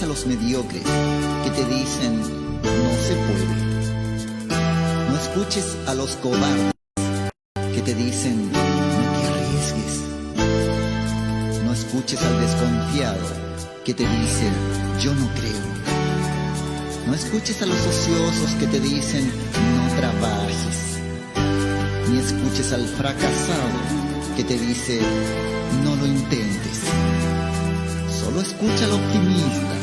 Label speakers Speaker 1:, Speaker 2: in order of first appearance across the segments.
Speaker 1: escuches a los mediocres que te dicen no se puede. No escuches a los cobardes que te dicen no te arriesgues. No escuches al desconfiado que te dice yo no creo. No escuches a los ociosos que te dicen no trabajes. Ni escuches al fracasado que te dice no lo intentes. Solo escucha al optimista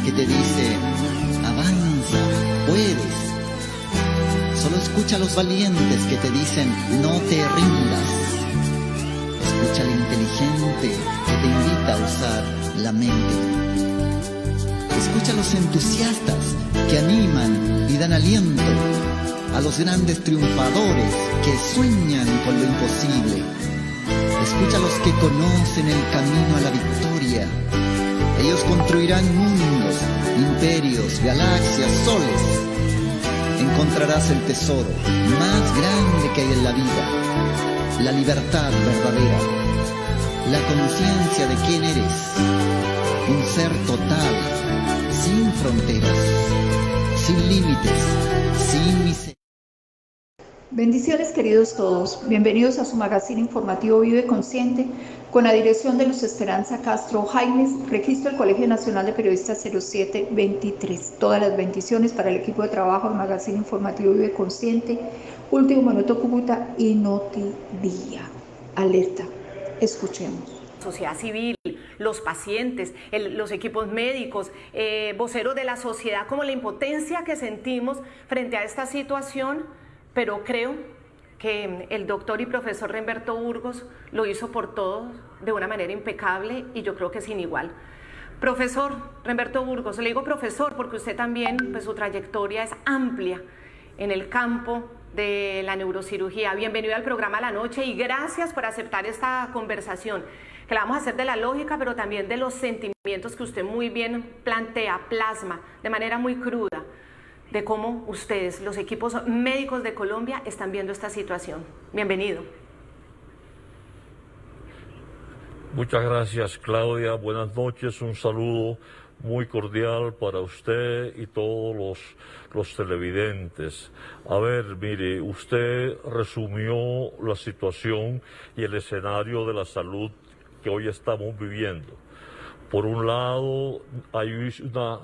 Speaker 1: que te dice avanza, puedes. Solo escucha a los valientes que te dicen no te rindas. Escucha al inteligente que te invita a usar la mente. Escucha a los entusiastas que animan y dan aliento. A los grandes triunfadores que sueñan con lo imposible. Escucha a los que conocen el camino a la victoria. Ellos construirán mundos, imperios, galaxias, soles. Encontrarás el tesoro más grande que hay en la vida. La libertad verdadera. La conciencia de quién eres. Un ser total, sin fronteras, sin límites, sin miseria.
Speaker 2: Bendiciones, queridos todos. Bienvenidos a su magazine informativo Vive Consciente, con la dirección de Luz Esperanza Castro Jaimes, registro del Colegio Nacional de Periodistas 0723. Todas las bendiciones para el equipo de trabajo del magazine informativo Vive Consciente, Último Minuto Cúcuta y Notidía. Alerta, escuchemos.
Speaker 3: Sociedad civil, los pacientes, los equipos médicos, voceros de la sociedad, como la impotencia que sentimos frente a esta situación, pero creo que el doctor y profesor Remberto Burgos lo hizo por todos de una manera impecable y yo creo que sin igual. Profesor Remberto Burgos, le digo profesor porque usted también, pues su trayectoria es amplia en el campo de la neurocirugía. Bienvenido al programa La Noche y gracias por aceptar esta conversación, que la vamos a hacer de la lógica, pero también de los sentimientos que usted muy bien plantea, plasma, de manera muy cruda, de cómo ustedes, los equipos médicos de Colombia, están viendo esta situación. Bienvenido.
Speaker 4: Muchas gracias, Claudia. Buenas noches. Un saludo muy cordial para usted y todos los televidentes. A ver, mire, usted resumió la situación y el escenario de la salud que hoy estamos viviendo. Por un lado, hay una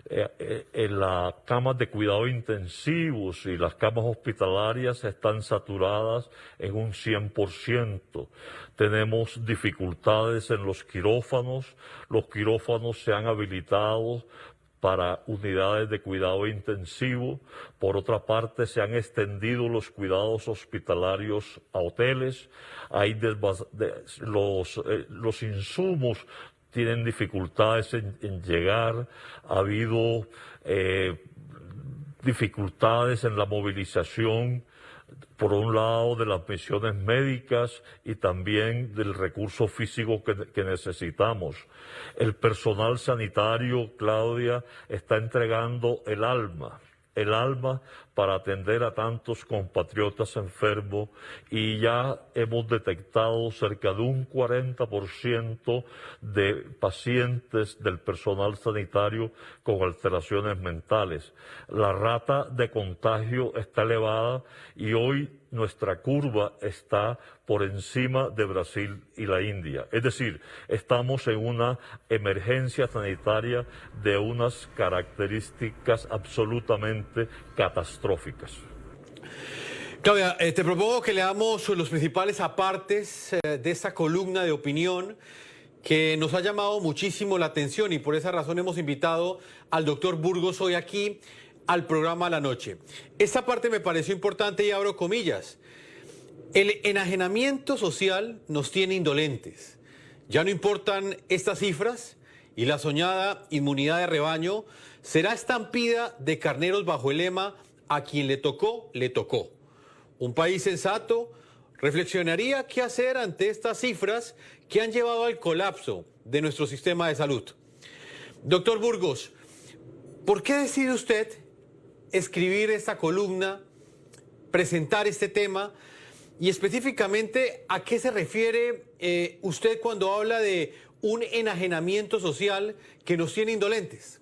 Speaker 4: en las camas de cuidado intensivos y las camas hospitalarias están saturadas en un 100%. Tenemos dificultades en los quirófanos se han habilitado para unidades de cuidado intensivo. Por otra parte, se han extendido los cuidados hospitalarios a hoteles. Hay los insumos tienen dificultades en llegar. Ha habido dificultades en la movilización, por un lado, de las misiones médicas y también del recurso físico que necesitamos. El personal sanitario, Claudia, está entregando el alma para atender a tantos compatriotas enfermos y ya hemos detectado cerca de un 40% de pacientes del personal sanitario con alteraciones mentales. La rata de contagio está elevada y hoy nuestra curva está por encima de Brasil y la India. Es decir, estamos en una emergencia sanitaria de unas características absolutamente catastróficas.
Speaker 5: Claudia, te propongo que leamos los principales apartes de esta columna de opinión que nos ha llamado muchísimo la atención y por esa razón hemos invitado al doctor Burgos hoy aquí al programa La Noche. Esta parte me pareció importante y abro comillas. El enajenamiento social nos tiene indolentes. Ya no importan estas cifras y la soñada inmunidad de rebaño será estampida de carneros bajo el lema a quien le tocó, le tocó. Un país sensato reflexionaría qué hacer ante estas cifras que han llevado al colapso de nuestro sistema de salud. Doctor Burgos, ¿por qué decide usted escribir esta columna, presentar este tema y específicamente a qué se refiere usted cuando habla de un enajenamiento social que nos tiene indolentes?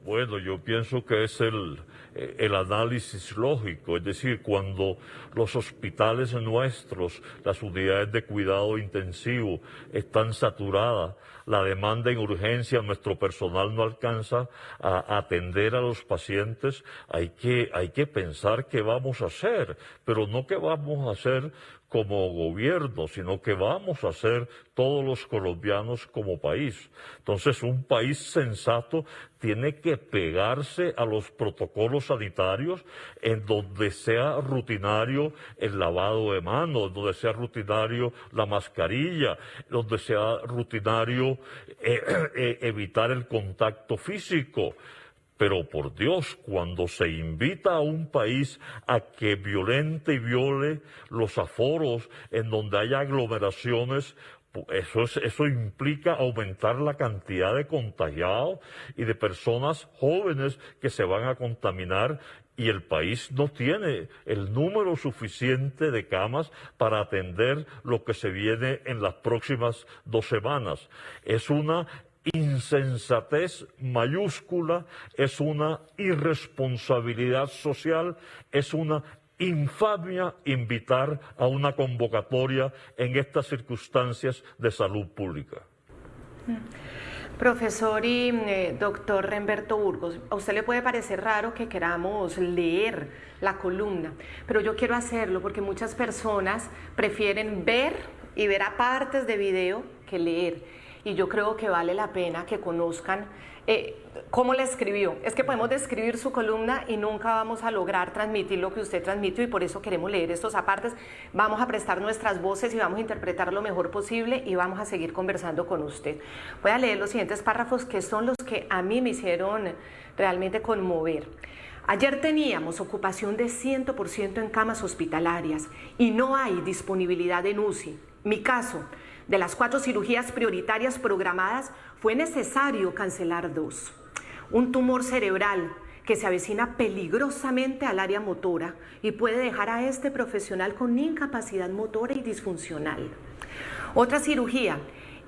Speaker 4: Bueno, yo pienso que es el análisis lógico, es decir, cuando los hospitales nuestros, las unidades de cuidado intensivo están saturadas, la demanda en urgencia, nuestro personal no alcanza a atender a los pacientes, hay que pensar qué vamos a hacer, pero no qué vamos a hacer como gobierno, sino que vamos a hacer todos los colombianos como país. Entonces, un país sensato tiene que pegarse a los protocolos sanitarios en donde sea rutinario el lavado de manos, donde sea rutinario la mascarilla, donde sea rutinario evitar el contacto físico. Pero por Dios, cuando se invita a un país a que violente y viole los aforos en donde haya aglomeraciones, eso implica aumentar la cantidad de contagiados y de personas jóvenes que se van a contaminar, y el país no tiene el número suficiente de camas para atender lo que se viene en las próximas 2 semanas. Es una insensatez mayúscula, es una irresponsabilidad social, es una infamia invitar a una convocatoria en estas circunstancias de salud pública.
Speaker 3: Profesor y doctor Remberto Burgos, a usted le puede parecer raro que queramos leer la columna, pero yo quiero hacerlo porque muchas personas prefieren ver y ver a partes de video que leer. Y yo creo que vale la pena que conozcan cómo la escribió. Es que podemos describir su columna y nunca vamos a lograr transmitir lo que usted transmitió, y por eso queremos leer estos apartes. Vamos a prestar nuestras voces y vamos a interpretar lo mejor posible, y vamos a seguir conversando con usted. Voy a leer los siguientes párrafos, que son los que a mí me hicieron realmente conmover. Ayer teníamos ocupación de 100% en camas hospitalarias y no hay disponibilidad en UCI. Mi caso, de las 4 cirugías prioritarias programadas, fue necesario cancelar 2. Un tumor cerebral que se avecina peligrosamente al área motora y puede dejar a este profesional con incapacidad motora y disfuncional. Otra cirugía,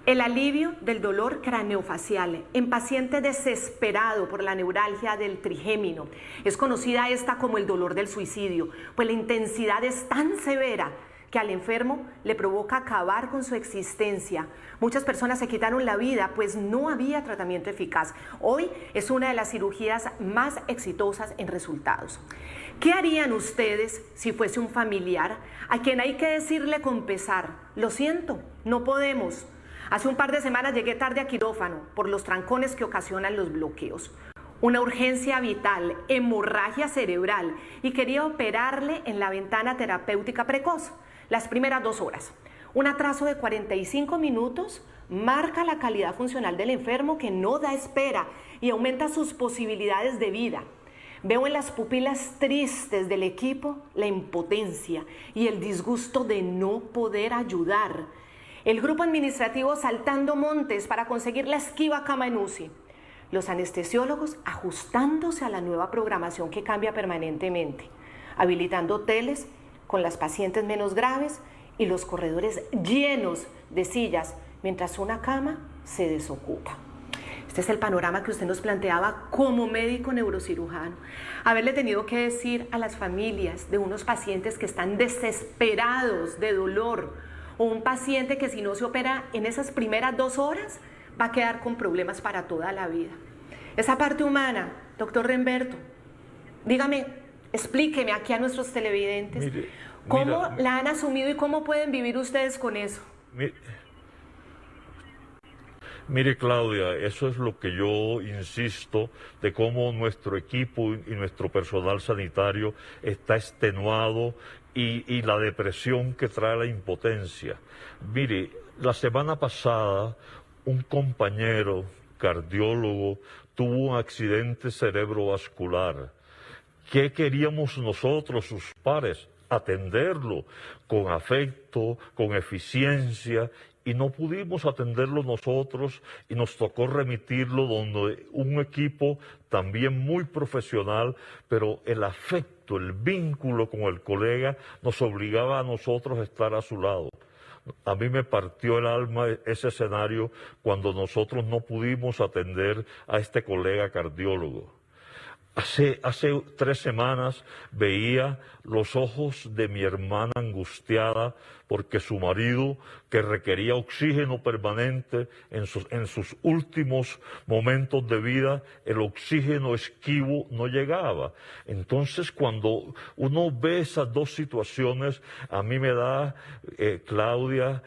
Speaker 3: el alivio del dolor craneofacial en paciente desesperado por la neuralgia del trigémino. Es conocida esta como el dolor del suicidio, pues la intensidad es tan severa que al enfermo le provoca acabar con su existencia. Muchas personas se quitaron la vida, pues no había tratamiento eficaz. Hoy es una de las cirugías más exitosas en resultados. ¿Qué harían ustedes si fuese un familiar a quien hay que decirle con pesar: lo siento, no podemos? Hace un par de semanas llegué tarde a quirófano por los trancones que ocasionan los bloqueos. Una urgencia vital, hemorragia cerebral, y quería operarle en la ventana terapéutica precoz. Las primeras 2 horas. Un atraso de 45 minutos marca la calidad funcional del enfermo, que no da espera y aumenta sus posibilidades de vida. Veo en las pupilas tristes del equipo la impotencia y el disgusto de no poder ayudar. El grupo administrativo saltando montes para conseguir la esquiva cama en UCI. Los anestesiólogos ajustándose a la nueva programación que cambia permanentemente, habilitando hoteles con las pacientes menos graves y los corredores llenos de sillas mientras una cama se desocupa. Este es el panorama que usted nos planteaba como médico neurocirujano. Haberle tenido que decir a las familias de unos pacientes que están desesperados de dolor, o un paciente que si no se opera en esas primeras 2 horas va a quedar con problemas para toda la vida. Esa parte humana, doctor Remberto, dígame, explíqueme aquí a nuestros televidentes cómo la han asumido y cómo pueden vivir ustedes con eso.
Speaker 4: Mire, Claudia, eso es lo que yo insisto, de cómo nuestro equipo y nuestro personal sanitario está extenuado, y la depresión que trae la impotencia. Mire, la semana pasada un compañero cardiólogo tuvo un accidente cerebrovascular. ¿Qué queríamos nosotros, sus pares? Atenderlo con afecto, con eficiencia, y no pudimos atenderlo nosotros, y nos tocó remitirlo donde un equipo también muy profesional, pero el afecto, el vínculo con el colega nos obligaba a nosotros a estar a su lado. A mí me partió el alma ese escenario cuando nosotros no pudimos atender a este colega cardiólogo. Hace 3 semanas veía los ojos de mi hermana angustiada porque su marido, que requería oxígeno permanente en sus últimos momentos de vida, el oxígeno esquivo no llegaba. Entonces, cuando uno ve esas dos situaciones, a mí me da, Claudia,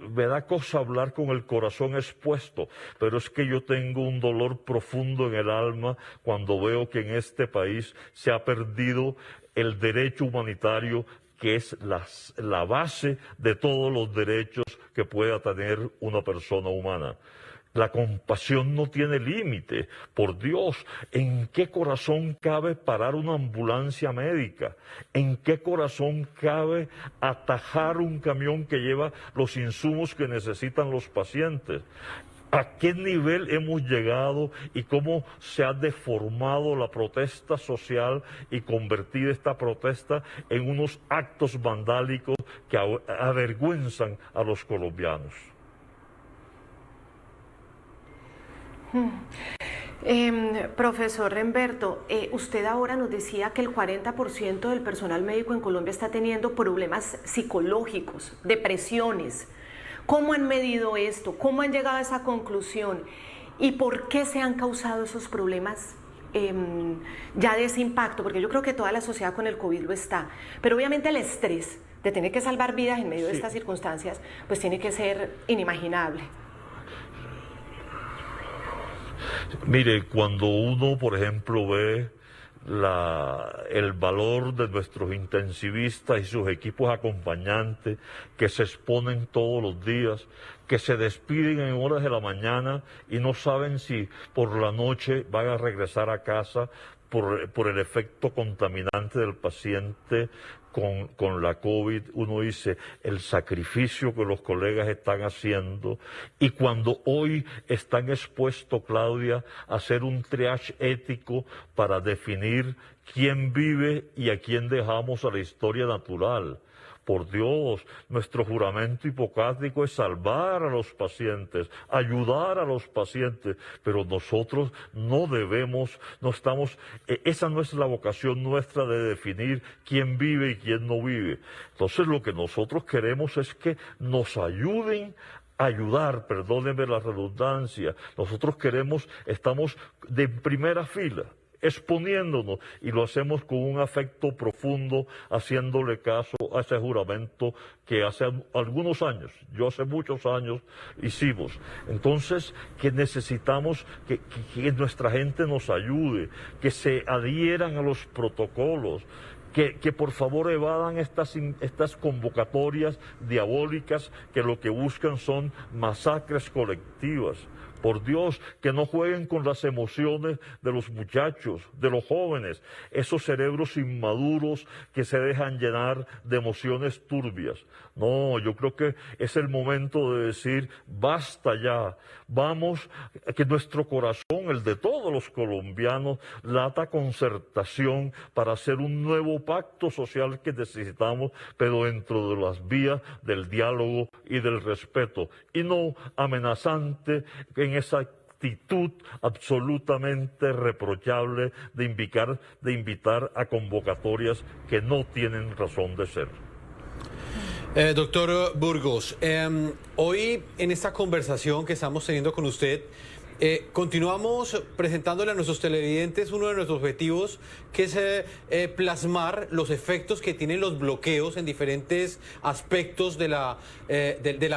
Speaker 4: me da cosa hablar con el corazón expuesto, pero es que yo tengo un dolor profundo en el alma cuando veo que en este país se ha perdido el derecho humanitario, que es la base de todos los derechos que pueda tener una persona humana. La compasión no tiene límite. Por Dios, ¿en qué corazón cabe parar una ambulancia médica? ¿En qué corazón cabe atajar un camión que lleva los insumos que necesitan los pacientes? ¿A qué nivel hemos llegado y cómo se ha deformado la protesta social y convertido esta protesta en unos actos vandálicos que avergüenzan a los colombianos?
Speaker 3: Profesor Remberto, usted ahora nos decía que el 40% del personal médico en Colombia está teniendo problemas psicológicos, depresiones. ¿Cómo han medido esto? ¿Cómo han llegado a esa conclusión? ¿Y por qué se han causado esos problemas ya de ese impacto? Porque yo creo que toda la sociedad con el COVID lo está. Pero obviamente el estrés de tener que salvar vidas en medio de estas circunstancias, pues tiene que ser inimaginable.
Speaker 4: Mire, cuando uno, por ejemplo, ve el valor de nuestros intensivistas y sus equipos acompañantes que se exponen todos los días, que se despiden en horas de la mañana y no saben si por la noche van a regresar a casa por el efecto contaminante del paciente con la COVID. Uno dice el sacrificio que los colegas están haciendo, y cuando hoy están expuestos, Claudia, a hacer un triage ético para definir quién vive y a quién dejamos a la historia natural. Por Dios, nuestro juramento hipocrático es salvar a los pacientes, ayudar a los pacientes, pero nosotros no debemos, no estamos, esa no es la vocación nuestra de definir quién vive y quién no vive. Entonces lo que nosotros queremos es que nos ayuden a ayudar, perdónenme la redundancia. Nosotros estamos de primera fila, exponiéndonos, y lo hacemos con un afecto profundo, haciéndole caso a ese juramento que hace algunos años, yo hace muchos años hicimos. Entonces, que necesitamos que nuestra gente nos ayude, que se adhieran a los protocolos, que por favor evadan estas convocatorias diabólicas que lo que buscan son masacres colectivas. Por Dios, que no jueguen con las emociones de los muchachos, de los jóvenes, esos cerebros inmaduros que se dejan llenar de emociones turbias. No, yo creo que es el momento de decir, basta ya, vamos, que nuestro corazón, el de todos los colombianos, lata concertación para hacer un nuevo pacto social que necesitamos, pero dentro de las vías del diálogo y del respeto, y no amenazante en esa actitud absolutamente reprochable de invitar a convocatorias que no tienen razón de ser.
Speaker 5: Doctor Burgos, hoy en esta conversación que estamos teniendo con usted, continuamos presentándole a nuestros televidentes uno de nuestros objetivos, que es plasmar los efectos que tienen los bloqueos en diferentes aspectos de la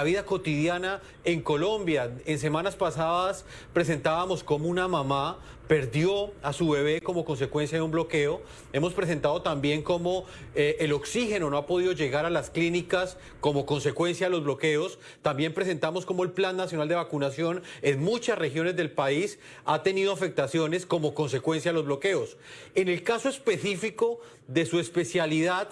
Speaker 5: vida cotidiana en Colombia. En semanas pasadas presentábamos cómo una mamá perdió a su bebé como consecuencia de un bloqueo. Hemos presentado también cómo el oxígeno no ha podido llegar a las clínicas como consecuencia de los bloqueos. También presentamos cómo el Plan Nacional de Vacunación en muchas regiones del país ha tenido afectaciones como consecuencia de los bloqueos. En el caso específico de su especialidad,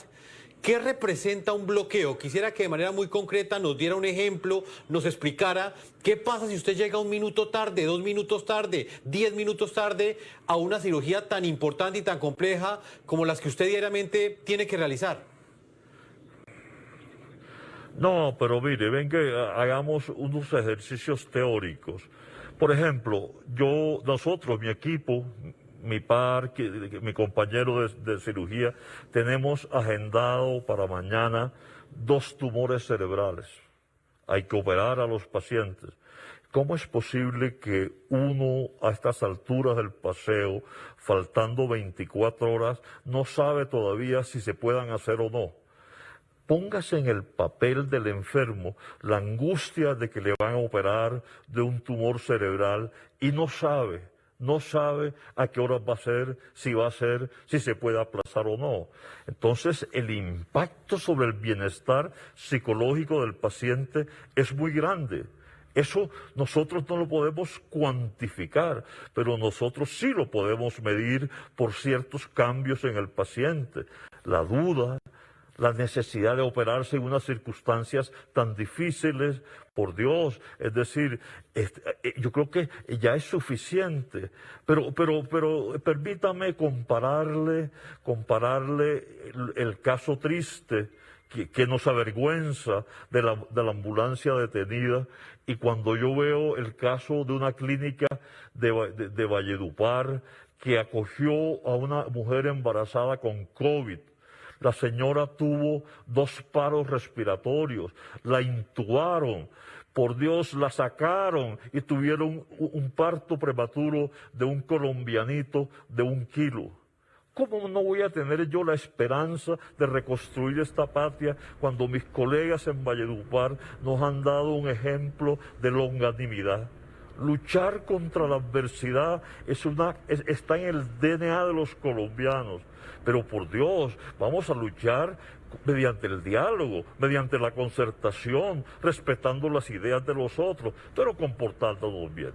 Speaker 5: ¿qué representa un bloqueo? Quisiera que de manera muy concreta nos diera un ejemplo, nos explicara qué pasa si usted llega 1 minuto tarde, 2 minutos tarde, 10 minutos tarde a una cirugía tan importante y tan compleja como las que usted diariamente tiene que realizar.
Speaker 4: No, pero mire, ven que hagamos unos ejercicios teóricos. Por ejemplo, nosotros, mi equipo, mi par, mi compañero de cirugía, tenemos agendado para mañana 2 tumores cerebrales. Hay que operar a los pacientes. ¿Cómo es posible que uno a estas alturas del paseo, faltando 24 horas, no sabe todavía si se puedan hacer o no? Póngase en el papel del enfermo la angustia de que le van a operar de un tumor cerebral y no sabe a qué hora va a ser, si se puede aplazar o no. Entonces, el impacto sobre el bienestar psicológico del paciente es muy grande. Eso nosotros no lo podemos cuantificar, pero nosotros sí lo podemos medir por ciertos cambios en el paciente. La duda, la necesidad de operarse en unas circunstancias tan difíciles, por Dios, es decir, yo creo que ya es suficiente, pero permítame compararle el caso triste que nos avergüenza de la ambulancia detenida, y cuando yo veo el caso de una clínica de Valledupar que acogió a una mujer embarazada con COVID. La señora tuvo 2 paros respiratorios, la intubaron, por Dios, la sacaron y tuvieron un parto prematuro de un colombianito de 1 kilo. ¿Cómo no voy a tener yo la esperanza de reconstruir esta patria cuando mis colegas en Valledupar nos han dado un ejemplo de longanimidad? Luchar contra la adversidad está en el DNA de los colombianos. Pero por Dios, vamos a luchar mediante el diálogo, mediante la concertación, respetando las ideas de los otros, pero comportándonos bien.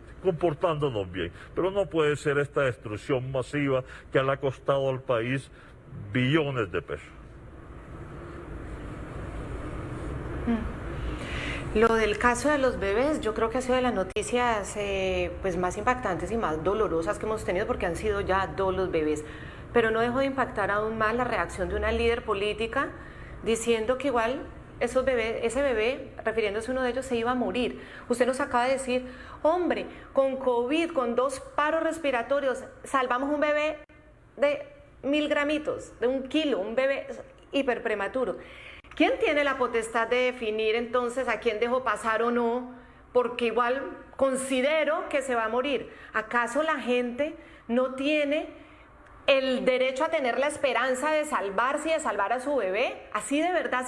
Speaker 4: Pero no puede ser esta destrucción masiva que le ha costado al país billones de pesos.
Speaker 3: Lo del caso de los bebés, yo creo que ha sido de las noticias pues más impactantes y más dolorosas que hemos tenido, porque han sido ya 2 los bebés. Pero no dejó de impactar aún más la reacción de una líder política diciendo que igual ese bebé, refiriéndose a uno de ellos, se iba a morir. Usted nos acaba de decir, hombre, con COVID, con 2 paros respiratorios, salvamos un bebé de 1000 gramitos, de 1 kilo, un bebé hiperprematuro. ¿Quién tiene la potestad de definir entonces a quién dejó pasar o no? Porque igual considero que se va a morir. ¿Acaso la gente no tiene el derecho a tener la esperanza de salvarse y de salvar a su bebé? Así de verdad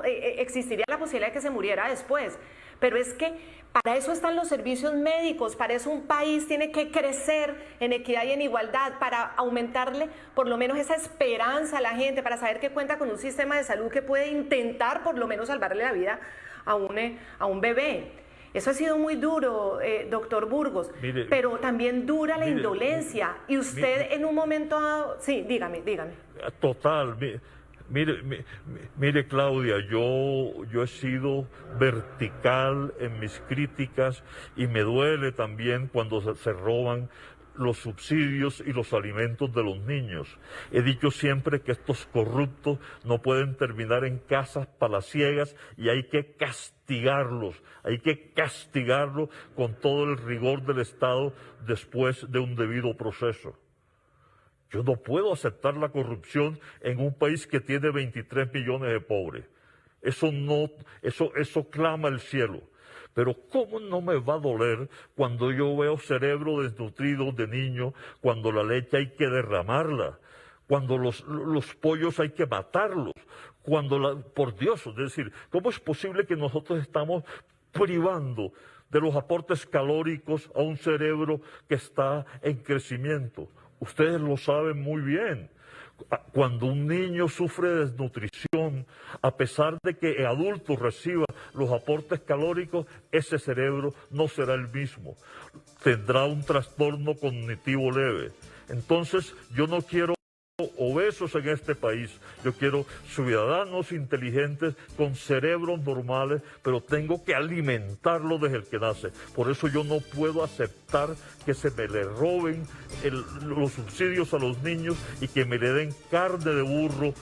Speaker 3: existiría la posibilidad de que se muriera después. Pero es que para eso están los servicios médicos, para eso un país tiene que crecer en equidad y en igualdad, para aumentarle por lo menos esa esperanza a la gente, para saber que cuenta con un sistema de salud que puede intentar por lo menos salvarle la vida a un bebé. Eso ha sido muy duro, doctor Burgos, pero también dura la indolencia. Y usted en un momento dado... Sí, dígame.
Speaker 4: Total. Mire, Claudia, yo he sido vertical en mis críticas y me duele también cuando se roban los subsidios y los alimentos de los niños. He dicho siempre que estos corruptos no pueden terminar en casas palaciegas y hay que castigarlos con todo el rigor del Estado después de un debido proceso. Yo no puedo aceptar la corrupción en un país que tiene 23 millones de pobres. Eso clama el cielo. Pero ¿cómo no me va a doler cuando yo veo cerebro desnutrido de niños, cuando la leche hay que derramarla, cuando los pollos hay que matarlos, por Dios, es decir, ¿cómo es posible que nosotros estamos privando de los aportes calóricos a un cerebro que está en crecimiento? Ustedes lo saben muy bien. Cuando un niño sufre desnutrición, a pesar de que el adulto reciba los aportes calóricos, ese cerebro no será el mismo. Tendrá un trastorno cognitivo leve. Entonces, yo no quiero obesos en este país. Yo quiero ciudadanos inteligentes con cerebros normales, pero tengo que alimentarlo desde el que nace. Por eso yo no puedo aceptar que se me le roben los subsidios a los niños y que me le den carne de burro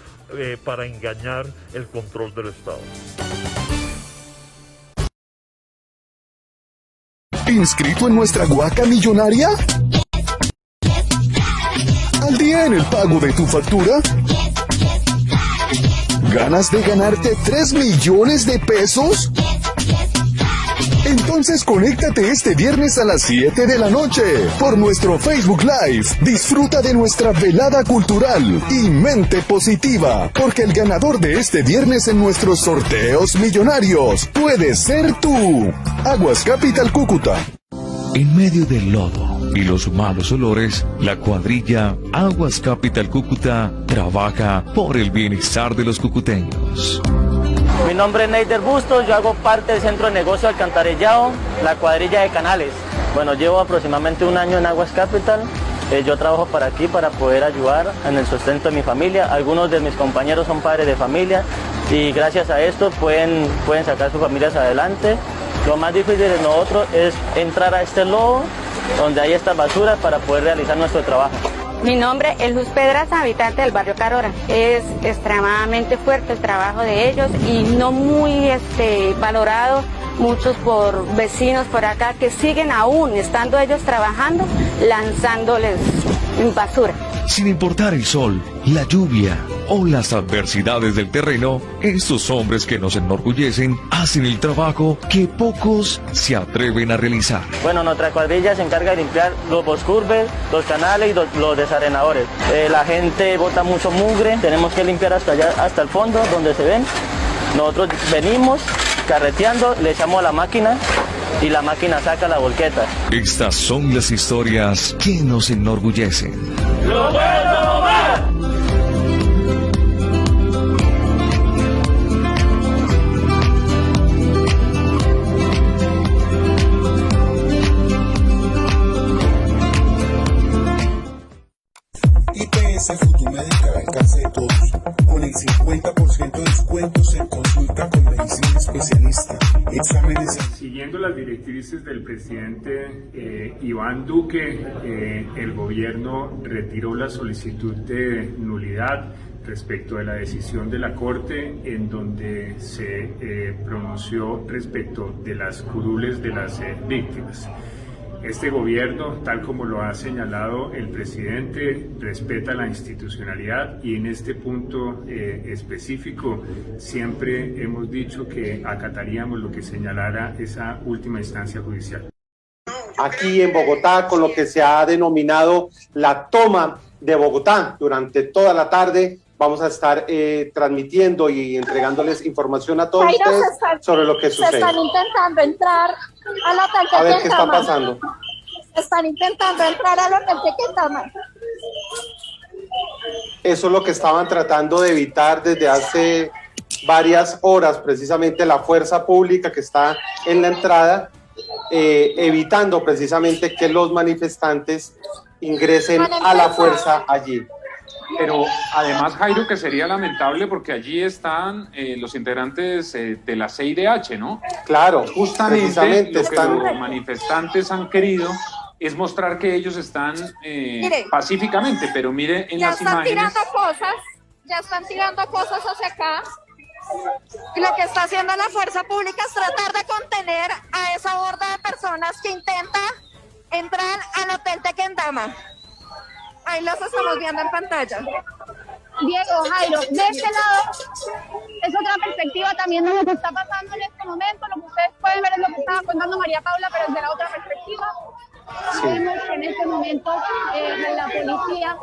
Speaker 4: para engañar el control del Estado.
Speaker 6: ¿Inscrito en nuestra Huaca Millonaria? ¿Al día en el pago de tu factura? ¿Ganas de ganarte 3 millones de pesos? Entonces conéctate este viernes a las 7 de la noche por nuestro Facebook Live. Disfruta de nuestra velada cultural y mente positiva, porque el ganador de este viernes en nuestros sorteos millonarios puede ser tú. Aguas Capital Cúcuta.
Speaker 7: En medio del lodo y los malos olores, la cuadrilla Aguas Capital Cúcuta trabaja por el bienestar de los cucuteños.
Speaker 8: Mi nombre es Neider Bustos, yo hago parte del Centro de Negocio Alcantarillado, la cuadrilla de Canales. Bueno, llevo aproximadamente 1 año en Aguas Capital. Yo trabajo para aquí para poder ayudar en el sustento de mi familia. Algunos de mis compañeros son padres de familia y gracias a esto pueden sacar sus familias adelante. Lo más difícil de nosotros es entrar a este lodo donde hay estas basuras para poder realizar nuestro trabajo.
Speaker 9: Mi nombre es Luz Pedraza, habitante del barrio Carora. Es extremadamente fuerte el trabajo de ellos y no muy valorado muchos por vecinos por acá que siguen aún, estando ellos trabajando, lanzándoles basura.
Speaker 7: Sin importar el sol, la lluvia o las adversidades del terreno, estos hombres que nos enorgullecen hacen el trabajo que pocos se atreven a realizar.
Speaker 8: Bueno, nuestra cuadrilla se encarga de limpiar los boscurbes, los canales y los desarenadores. La gente bota mucho mugre, tenemos que limpiar hasta allá, hasta el fondo, donde se ven. Nosotros venimos carreteando, le echamos a la máquina y la máquina saca la volqueta.
Speaker 7: Estas son las historias que nos enorgullecen.
Speaker 8: ¡Lo puedo más!
Speaker 10: IPS Futumédica al alcance de todos, con el 50% de descuentos en consulta con medicina especialista, exámenes.
Speaker 11: Siguiendo las directrices del presidente Iván Duque, el gobierno retiró la solicitud de nulidad respecto de la decisión de la Corte en donde se pronunció respecto de las curules de las víctimas. Este gobierno, tal como lo ha señalado el presidente, respeta la institucionalidad y en este punto específico siempre hemos dicho que acataríamos lo que señalara esa última instancia judicial.
Speaker 12: Aquí en Bogotá, con lo que se ha denominado la toma de Bogotá, durante toda la tarde vamos a estar transmitiendo y entregándoles información a todos ustedes sobre lo que sucede.
Speaker 13: Se están intentando entrar al hotel de
Speaker 12: A ver qué está pasando.
Speaker 13: Están intentando entrar al hotel de Quintama.
Speaker 12: Eso es lo que estaban tratando de evitar desde hace varias horas, precisamente la fuerza pública que está en la entrada, evitando precisamente que los manifestantes ingresen a la fuerza allí.
Speaker 14: Pero además, Jairo, que sería lamentable porque allí están los integrantes de la CIDH, ¿no?
Speaker 12: Claro,
Speaker 14: justamente lo que los manifestantes han querido es mostrar que ellos están pacíficamente, pero mire en las imágenes.
Speaker 13: Ya están tirando cosas hacia acá. Y lo que está haciendo la fuerza pública es tratar de contener a esa horda de personas que intenta entrar al hotel de Quintama. Ahí los estamos viendo en pantalla.
Speaker 15: Diego, Jairo, de este lado es otra perspectiva también de lo que está pasando en este momento. Lo que ustedes pueden ver es lo que estaba contando María Paula, pero desde la otra perspectiva. Sí. Vemos que en este momento la policía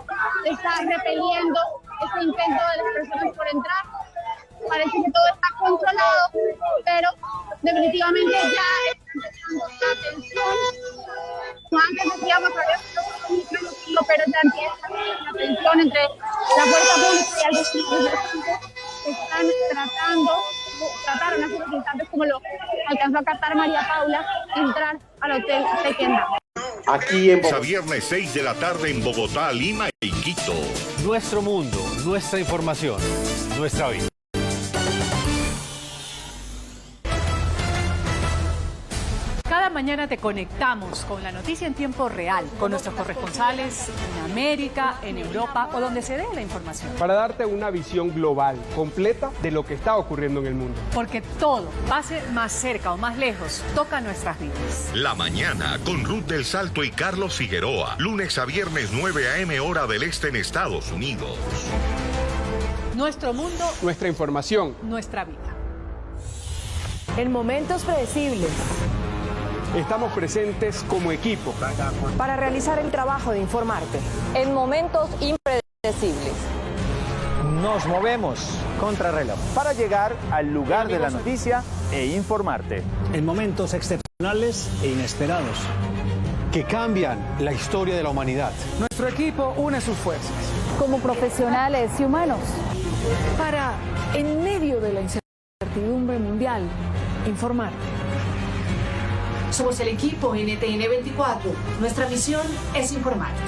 Speaker 15: está repeliendo este intento de las personas por entrar. Parece que todo está controlado, pero definitivamente ya la tensión. Antes decíamos pero ya empieza la tensión entre la fuerza pública y algunos manifestantes que están trataron hace unos instantes, como lo alcanzó a captar María Paula, entrar al hotel de Quintama.
Speaker 12: Aquí en
Speaker 16: Bogotá. Viernes 6 de la tarde en Bogotá, Lima y Quito.
Speaker 5: Nuestro mundo, nuestra información, nuestra vida.
Speaker 3: Cada
Speaker 17: mañana te conectamos con la noticia en tiempo real, con nuestros corresponsales en América, en Europa o donde se dé la información.
Speaker 18: Para darte una visión global, completa de lo que está ocurriendo en el mundo.
Speaker 17: Porque todo, pase más cerca o más lejos, toca nuestras vidas.
Speaker 16: La mañana con Ruth del Salto y Carlos Figueroa. Lunes a viernes 9 a.m. hora del este en Estados Unidos.
Speaker 17: Nuestro mundo,
Speaker 18: nuestra información,
Speaker 17: nuestra vida.
Speaker 19: En momentos predecibles.
Speaker 18: Estamos presentes como equipo.
Speaker 19: Para realizar el trabajo de informarte. En momentos impredecibles.
Speaker 20: Nos movemos contra reloj para llegar al lugar de la noticia e informarte.
Speaker 21: En momentos excepcionales e inesperados.
Speaker 5: Que cambian la historia de la humanidad.
Speaker 18: Nuestro equipo une sus fuerzas.
Speaker 19: Como profesionales y humanos. Para, en medio de la incertidumbre mundial, informarte.
Speaker 22: Somos el equipo NTN 24. Nuestra misión es informarte.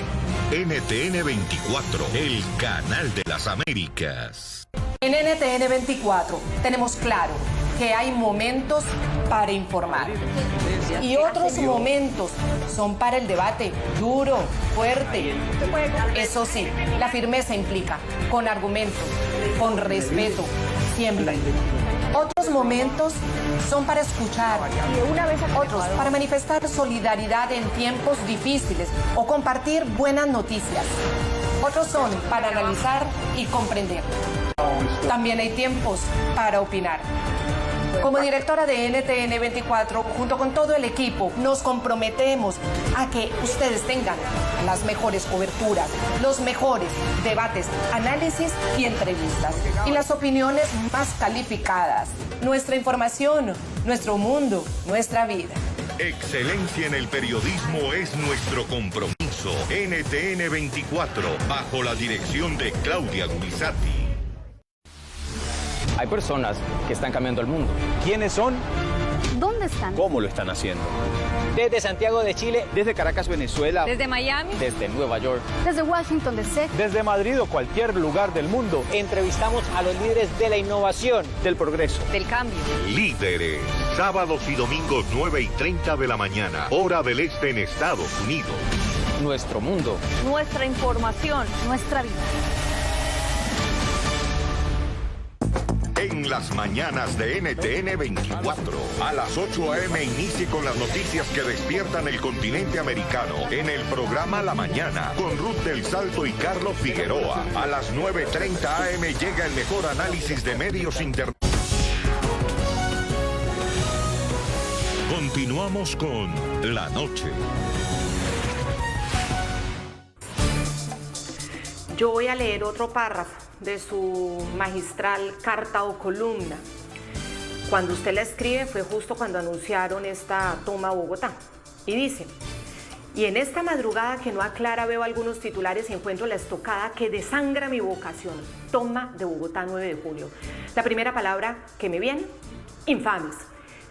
Speaker 16: NTN 24, el canal de las Américas.
Speaker 22: En NTN 24 tenemos claro que hay momentos para informar y otros momentos son para el debate duro, fuerte. Eso sí, la firmeza implica con argumentos, con respeto, siempre. Otros momentos son para escuchar, otros para manifestar solidaridad en tiempos difíciles o compartir buenas noticias. Otros son para analizar y comprender. También hay tiempos para opinar. Como directora de NTN 24, junto con todo el equipo, nos comprometemos a que ustedes tengan las mejores coberturas, los mejores debates, análisis y entrevistas, y las opiniones más calificadas. Nuestra información, nuestro mundo, nuestra vida.
Speaker 16: Excelencia en el periodismo es nuestro compromiso. NTN 24, bajo la dirección de Claudia Guisati.
Speaker 20: Hay personas que están cambiando el mundo. ¿Quiénes son?
Speaker 19: ¿Dónde están?
Speaker 20: ¿Cómo lo están haciendo? Desde Santiago de Chile, desde Caracas, Venezuela,
Speaker 19: Desde Miami,
Speaker 20: desde Nueva York,
Speaker 19: desde Washington DC,
Speaker 20: desde Madrid o cualquier lugar del mundo, entrevistamos a los líderes de la innovación, del progreso,
Speaker 19: del cambio.
Speaker 16: Líderes, sábados y domingos 9:30 de la mañana, hora del este en Estados Unidos.
Speaker 20: Nuestro mundo,
Speaker 19: Nuestra información, nuestra vida.
Speaker 16: En las mañanas de NTN 24, a las 8 a.m. inicie con las noticias que despiertan el continente americano en el programa La Mañana con Ruth del Salto y Carlos Figueroa. A las 9:30 a.m. llega el mejor análisis de medios internacionales. Continuamos con La Noche.
Speaker 3: Yo voy a leer otro párrafo de su magistral carta o columna. Cuando usted la escribe fue justo cuando anunciaron esta toma a Bogotá. Y dice: y en esta madrugada que no aclara veo algunos titulares y encuentro la estocada que desangra mi vocación. Toma de Bogotá, 9 de julio. La primera palabra que me viene: infames.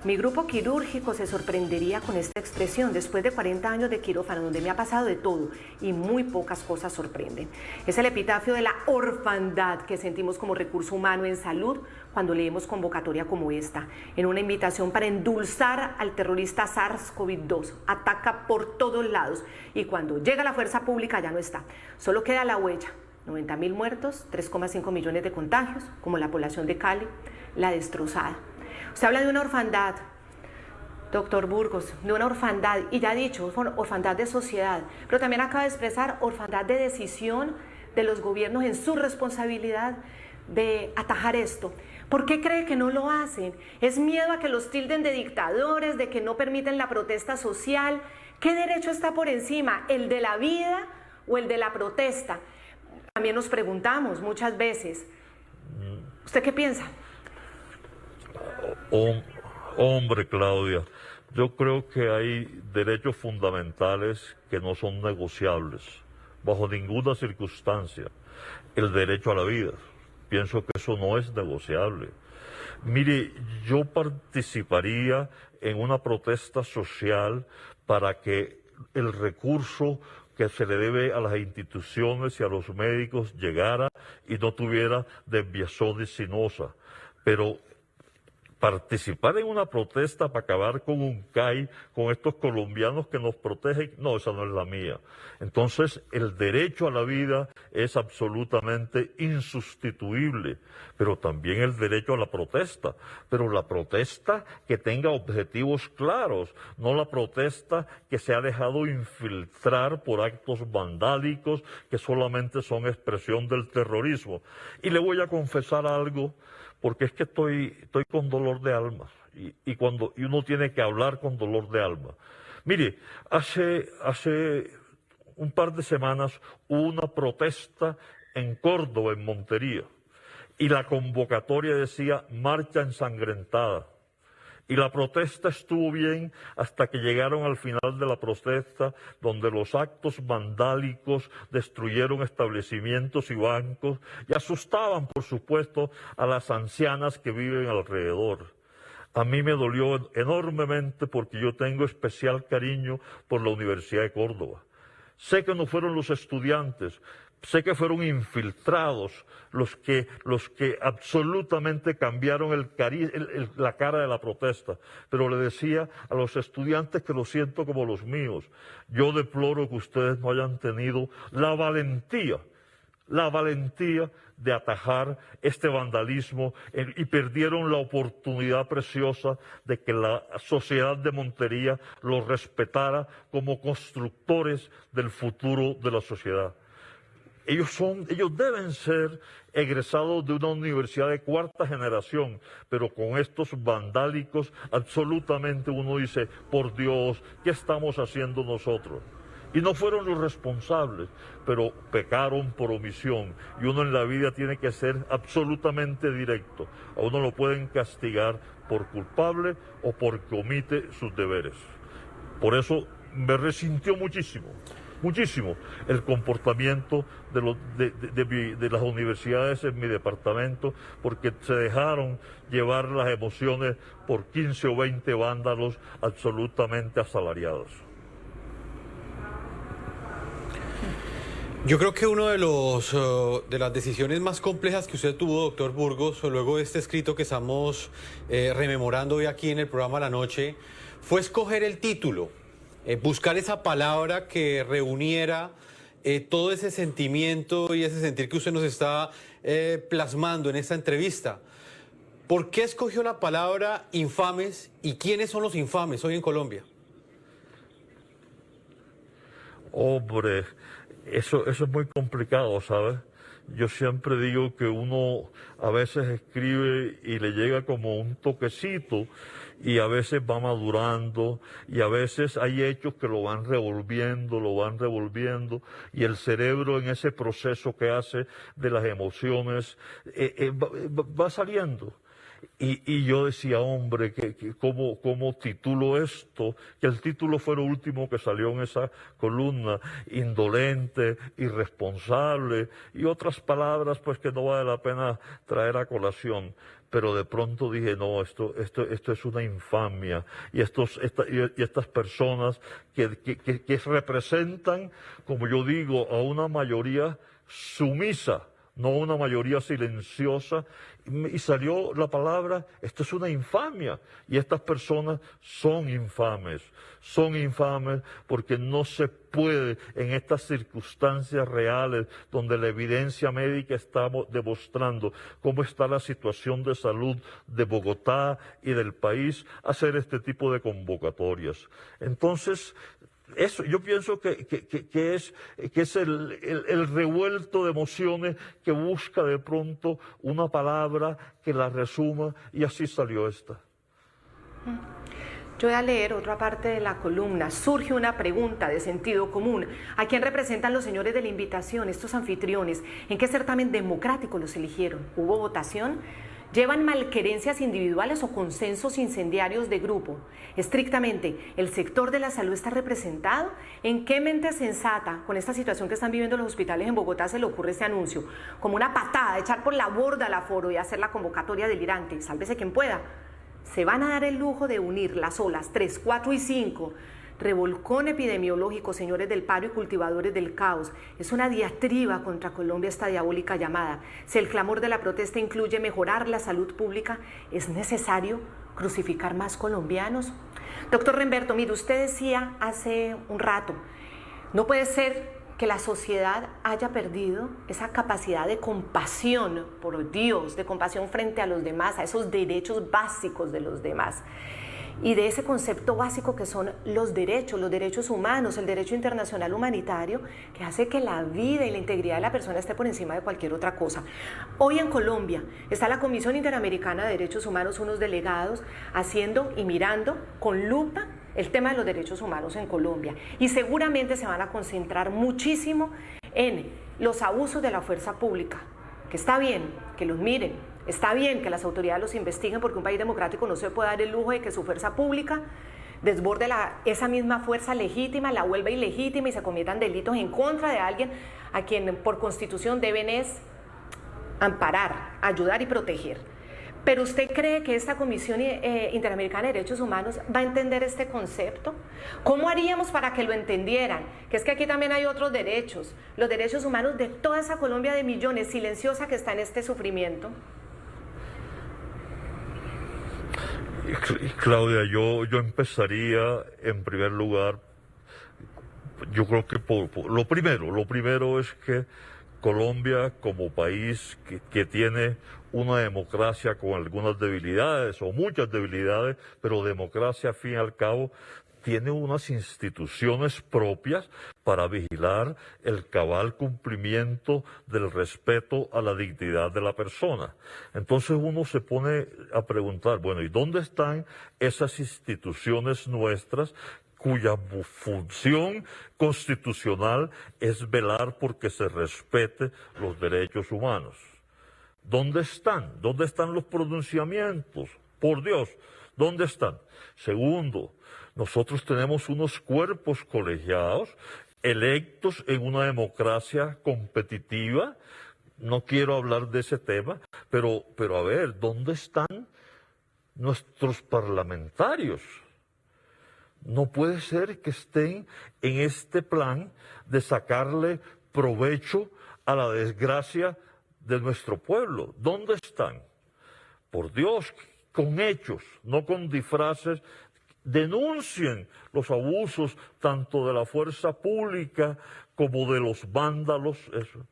Speaker 3: Mi grupo quirúrgico se sorprendería con esta expresión después de 40 años de quirófano, donde me ha pasado de todo y muy pocas cosas sorprenden. Es el epitafio de la orfandad que sentimos como recurso humano en salud cuando leemos convocatoria como esta, en una invitación para endulzar al terrorista SARS-CoV-2. Ataca por todos lados y cuando llega la fuerza pública ya no está. Solo queda la huella. 90.000 muertos, 3,5 millones de contagios, como la población de Cali, la destrozada. Usted habla de una orfandad, doctor Burgos, de una orfandad, y ya ha dicho, orfandad de sociedad, pero también acaba de expresar orfandad de decisión de los gobiernos en su responsabilidad de atajar esto. ¿Por qué cree que no lo hacen? ¿Es miedo a que los tilden de dictadores, de que no permiten la protesta social? ¿Qué derecho está por encima, el de la vida o el de la protesta? También nos preguntamos muchas veces, ¿usted qué piensa?
Speaker 4: Hombre, Claudia, yo creo que hay derechos fundamentales que no son negociables, bajo ninguna circunstancia. El derecho a la vida, pienso que eso no es negociable. Mire, yo participaría en una protesta social para que el recurso que se le debe a las instituciones y a los médicos llegara y no tuviera desviaciones sinuosas. Pero participar en una protesta para acabar con un CAI, con estos colombianos que nos protegen, no, esa no es la mía. Entonces, el derecho a la vida es absolutamente insustituible, pero también el derecho a la protesta, pero la protesta que tenga objetivos claros, no la protesta que se ha dejado infiltrar por actos vandálicos que solamente son expresión del terrorismo. Y le voy a confesar algo, porque es que estoy con dolor de alma, y uno tiene que hablar con dolor de alma. Mire, hace un par de semanas hubo una protesta en Córdoba, en Montería, y la convocatoria decía marcha ensangrentada. Y la protesta estuvo bien hasta que llegaron al final de la protesta, donde los actos vandálicos destruyeron establecimientos y bancos y asustaban, por supuesto, a las ancianas que viven alrededor. A mí me dolió enormemente porque yo tengo especial cariño por la Universidad de Córdoba. Sé que no fueron los estudiantes, sé que fueron infiltrados los que absolutamente cambiaron la cara de la protesta, pero le decía a los estudiantes que lo siento como los míos. Yo deploro que ustedes no hayan tenido la valentía de atajar este vandalismo y perdieron la oportunidad preciosa de que la sociedad de Montería los respetara como constructores del futuro de la sociedad. Ellos deben ser egresados de una universidad de cuarta generación, pero con estos vandálicos absolutamente uno dice, por Dios, ¿qué estamos haciendo nosotros? Y no fueron los responsables, pero pecaron por omisión. Y uno en la vida tiene que ser absolutamente directo. A uno lo pueden castigar por culpable o porque omite sus deberes. Por eso me resintió muchísimo el comportamiento de las universidades en mi departamento, porque se dejaron llevar las emociones por 15 o 20 vándalos absolutamente asalariados.
Speaker 5: Yo creo que uno de las decisiones más complejas que usted tuvo, doctor Burgos, luego de este escrito que estamos rememorando hoy aquí en el programa La Noche, fue escoger el título. Buscar esa palabra que reuniera todo ese sentimiento y ese sentir que usted nos está plasmando en esta entrevista. ¿Por qué escogió la palabra infames y quiénes son los infames hoy en Colombia?
Speaker 4: Hombre, eso es muy complicado, ¿sabes? Yo siempre digo que uno a veces escribe y le llega como un toquecito y a veces va madurando y a veces hay hechos que lo van revolviendo y el cerebro en ese proceso que hace de las emociones va saliendo. Y yo decía, hombre, ¿cómo titulo esto? Que el título fue lo último que salió en esa columna, indolente, irresponsable, y otras palabras pues que no vale la pena traer a colación. Pero de pronto dije, no, esto es una infamia. Y estas personas que representan, como yo digo, a una mayoría sumisa, no una mayoría silenciosa, y salió la palabra, esto es una infamia, y estas personas son infames porque no se puede en estas circunstancias reales donde la evidencia médica está demostrando cómo está la situación de salud de Bogotá y del país, hacer este tipo de convocatorias. Entonces, eso, yo pienso que es el revuelto de emociones que busca de pronto una palabra que la resuma, y así salió esta.
Speaker 3: Yo voy a leer otra parte de la columna. Surge una pregunta de sentido común. ¿A quién representan los señores de la invitación, estos anfitriones? ¿En qué certamen democrático los eligieron? ¿Hubo votación? ¿Llevan malquerencias individuales o consensos incendiarios de grupo? Estrictamente, ¿el sector de la salud está representado? ¿En qué mente sensata, con esta situación que están viviendo los hospitales en Bogotá, se le ocurre este anuncio? Como una patada, echar por la borda el aforo y hacer la convocatoria delirante. Sálvese quien pueda. Se van a dar el lujo de unir las olas 3, 4 y 5 revolcón epidemiológico, señores del paro y cultivadores del caos. Es una diatriba contra Colombia esta diabólica llamada. Si el clamor de la protesta incluye mejorar la salud pública, ¿es necesario crucificar más colombianos? Doctor Remberto, mire, usted decía hace un rato, no puede ser que la sociedad haya perdido esa capacidad de compasión, por Dios, de compasión frente a los demás, a esos derechos básicos de los demás. Y de ese concepto básico que son los derechos humanos, el derecho internacional humanitario, que hace que la vida y la integridad de la persona esté por encima de cualquier otra cosa. Hoy en Colombia está la Comisión Interamericana de Derechos Humanos, unos delegados haciendo y mirando con lupa el tema de los derechos humanos en Colombia, y seguramente se van a concentrar muchísimo en los abusos de la fuerza pública, que está bien que los miren, está bien que las autoridades los investiguen, porque un país democrático no se puede dar el lujo de que su fuerza pública desborde esa misma fuerza legítima, la vuelva ilegítima y se cometan delitos en contra de alguien a quien por constitución deben es amparar, ayudar y proteger. ¿Pero usted cree que esta Comisión Interamericana de Derechos Humanos va a entender este concepto? ¿Cómo haríamos para que lo entendieran? Que es que aquí también hay otros derechos, los derechos humanos de toda esa Colombia de millones, silenciosa, que está en este sufrimiento.
Speaker 4: Claudia, yo empezaría en primer lugar, yo creo que lo primero es que Colombia como país que tiene una democracia con algunas debilidades o muchas debilidades, pero democracia al fin y al cabo, tiene unas instituciones propias para vigilar el cabal cumplimiento del respeto a la dignidad de la persona. Entonces uno se pone a preguntar, bueno, ¿y dónde están esas instituciones nuestras cuya función constitucional es velar porque se respete los derechos humanos? ¿Dónde están? ¿Dónde están los pronunciamientos? Por Dios, ¿dónde están? Segundo, nosotros tenemos unos cuerpos colegiados electos en una democracia competitiva. No quiero hablar de ese tema, pero a ver, ¿dónde están nuestros parlamentarios? No puede ser que estén en este plan de sacarle provecho a la desgracia de nuestro pueblo. ¿Dónde están? Por Dios, con hechos, no con disfraces. Denuncien los abusos tanto de la fuerza pública como de los vándalos. Eso.